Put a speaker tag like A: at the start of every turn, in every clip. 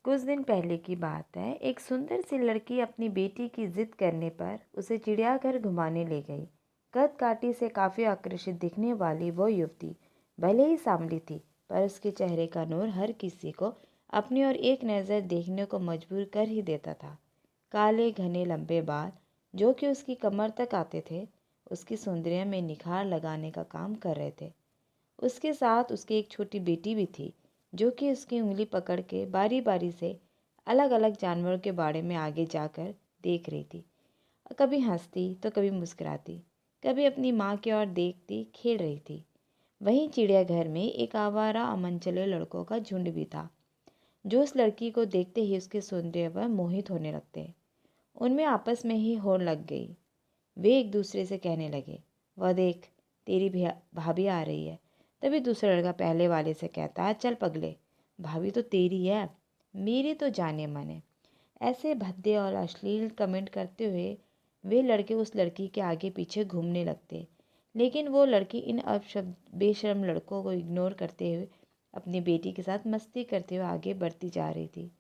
A: कुछ दिन पहले की बात है। एक सुंदर सी लड़की अपनी बेटी की जिद करने पर उसे चिड़ियाघर घुमाने ले गई। कद काठी से काफ़ी आकर्षित दिखने वाली वो युवती भले ही सांवली थी, पर उसके चेहरे का नूर हर किसी को अपनी ओर एक नज़र देखने को मजबूर कर ही देता था। काले घने लंबे बाल जो कि उसकी कमर तक आते थे, उसकी सौंदर्य में निखार लगाने का काम कर रहे थे। उसके साथ उसकी एक छोटी बेटी भी थी, जो कि उसकी उंगली पकड़ के बारी बारी से अलग अलग जानवरों के बारे में आगे जाकर देख रही थी। कभी हंसती तो कभी मुस्कुराती, कभी अपनी माँ की ओर देखती खेल रही थी। वहीं चिड़ियाघर में एक आवारा अमनचले लड़कों का झुंड भी था, जो उस लड़की को देखते ही उसके सौंदर्य पर मोहित होने लगते। उनमें आपस में ही होड़ लग गई। वे एक दूसरे से कहने लगे, वह देख, तेरी भाभी आ रही है। तभी दूसरा लड़का पहले वाले से कहता है, चल पगले, भाभी तो तेरी है, मेरी तो जाने मन है। ऐसे भद्दे और अश्लील कमेंट करते हुए वे लड़के उस लड़की के आगे पीछे घूमने लगते। लेकिन वो लड़की इन अपशब्द बेशर्म लड़कों को इग्नोर करते हुए अपनी बेटी के साथ मस्ती करते हुए आगे बढ़ती जा रही थी।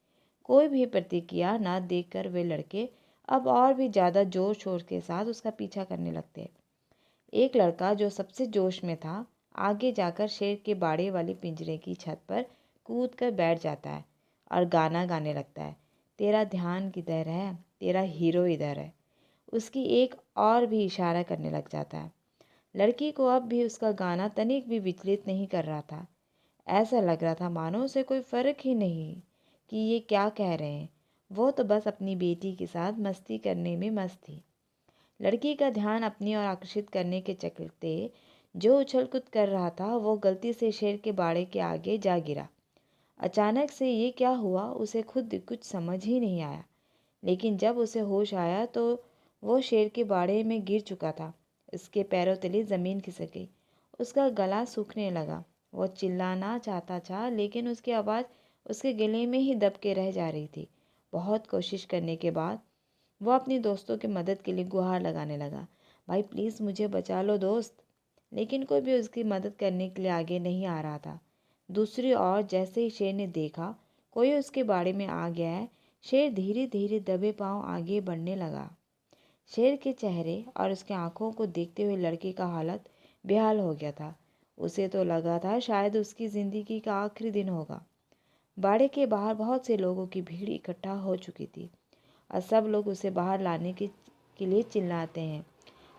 A: कोई भी प्रतिक्रिया ना देखकर वे लड़के अब और भी ज़्यादा जोर शोर के साथ उसका पीछा करने लगते। एक लड़का जो सबसे जोश में था, आगे जाकर शेर के बाड़े वाले पिंजरे की छत पर कूद कर बैठ जाता है और गाना गाने लगता है, तेरा ध्यान किधर है, तेरा हीरो इधर है। उसकी एक और भी इशारा करने लग जाता है। लड़की को अब भी उसका गाना तनिक भी विचलित नहीं कर रहा था। ऐसा लग रहा था मानो उसे कोई फ़र्क ही नहीं कि ये क्या कह रहे हैं। वो तो बस अपनी बेटी के साथ मस्ती करने में मस्त थी। लड़की का ध्यान अपनी ओर आकर्षित करने के चलते जो उछल कूद कर रहा था, वो गलती से शेर के बाड़े के आगे जा गिरा। अचानक से ये क्या हुआ उसे खुद कुछ समझ ही नहीं आया। लेकिन जब उसे होश आया तो वो शेर के बाड़े में गिर चुका था। उसके पैरों तले ज़मीन खिसक गई। उसका गला सूखने लगा। वो चिल्लाना चाहता था, लेकिन उसकी आवाज़ उसके गले में ही दब के रह जा रही थी। बहुत कोशिश करने के बाद वो अपनी दोस्तों की मदद के लिए गुहार लगाने लगा, भाई प्लीज़ मुझे बचा लो दोस्त। लेकिन कोई भी उसकी मदद करने के लिए आगे नहीं आ रहा था। दूसरी ओर जैसे ही शेर ने देखा कोई उसके बाड़े में आ गया है, शेर धीरे धीरे दबे पांव आगे बढ़ने लगा। शेर के चेहरे और उसकी आंखों को देखते हुए लड़के का हालत बेहाल हो गया था। उसे तो लगा था शायद उसकी ज़िंदगी का आखिरी दिन होगा। बाड़े के बाहर बहुत से लोगों की भीड़ इकट्ठा हो चुकी थी और सब लोग उसे बाहर लाने के लिए चिल्लाते हैं,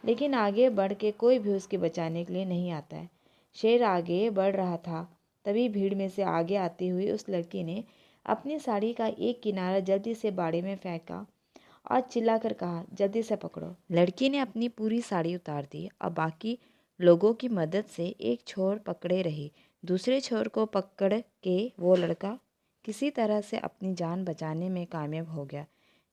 A: लेकिन आगे बढ़ के कोई भी उसके बचाने के लिए नहीं आता है। शेर आगे बढ़ रहा था, तभी भीड़ में से आगे आती हुई उस लड़की ने अपनी साड़ी का एक किनारा जल्दी से बाड़े में फेंका और चिल्लाकर कहा, जल्दी से पकड़ो। लड़की ने अपनी पूरी साड़ी उतार दी और बाकी लोगों की मदद से एक छोर पकड़े रही। दूसरे छोर को पकड़ के वो लड़का किसी तरह से अपनी जान बचाने में कामयाब हो गया।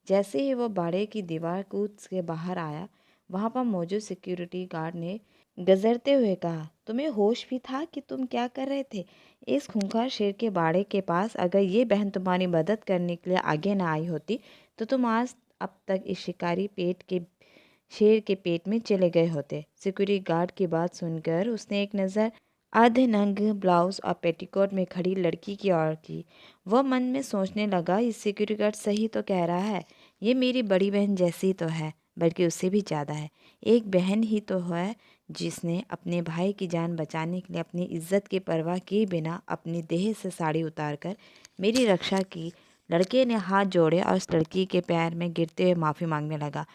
A: जैसे ही वो बाड़े की दीवार कूद के बाहर आया, वहाँ पर मौजूद सिक्योरिटी गार्ड ने गजरते हुए कहा, तुम्हें होश भी था कि तुम क्या कर रहे थे? इस खूंखार शेर के बाड़े के पास अगर ये बहन तुम्हारी मदद करने के लिए आगे ना आई होती तो तुम आज अब तक इस शिकारी शेर के पेट में चले गए होते। सिक्योरिटी गार्ड की बात सुनकर उसने एक नज़र आधे नंग ब्लाउज और पेटीकोट में खड़ी लड़की की ओर की। वह मन में सोचने लगा, इस सिक्योरिटी गार्ड सही तो कह रहा है, ये मेरी बड़ी बहन जैसी तो है, बल्कि उससे भी ज़्यादा है। एक बहन ही तो है जिसने अपने भाई की जान बचाने के लिए अपनी इज्जत की परवाह किए बिना अपनी देह से साड़ी उतारकर मेरी रक्षा की। लड़के ने हाथ जोड़े और उस लड़की के पैर में गिरते हुए माफ़ी मांगने लगा,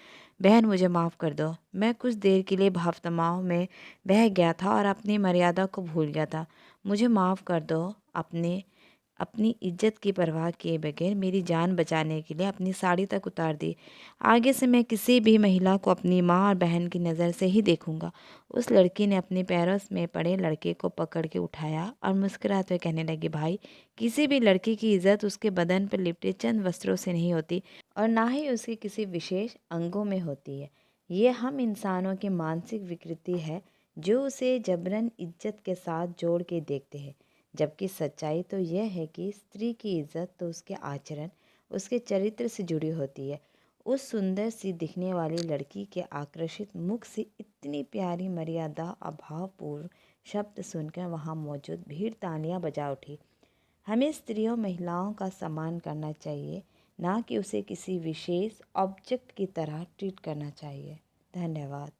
A: बहन मुझे माफ़ कर दो, मैं कुछ देर के लिए भाव तमाव में बह गया था और अपनी मर्यादा को भूल गया था। मुझे माफ़ कर दो। अपने अपनी इज्जत की परवाह किए बगैर मेरी जान बचाने के लिए अपनी साड़ी तक उतार दी। आगे से मैं किसी भी महिला को अपनी माँ और बहन की नज़र से ही देखूंगा। उस लड़की ने अपने पैरों में पड़े लड़के को पकड़ के उठाया और मुस्कुराते हुए कहने लगी, भाई किसी भी लड़की की इज्जत उसके बदन पर लिपटे चंद वस्त्रों से नहीं होती और ना ही उसके किसी विशेष अंगों में होती है। ये हम इंसानों की मानसिक विकृति है जो उसे जबरन इज्जत के साथ जोड़ के देखते हैं। जबकि सच्चाई तो यह है कि स्त्री की इज्जत तो उसके आचरण, उसके चरित्र से जुड़ी होती है। उस सुंदर सी दिखने वाली लड़की के आकर्षित मुख से इतनी प्यारी मर्यादा और भावपूर्ण शब्द सुनकर वहाँ मौजूद भीड़ तालियां बजा उठी। हमें स्त्रियों महिलाओं का सम्मान करना चाहिए, ना कि उसे किसी विशेष ऑब्जेक्ट की तरह ट्रीट करना चाहिए। धन्यवाद।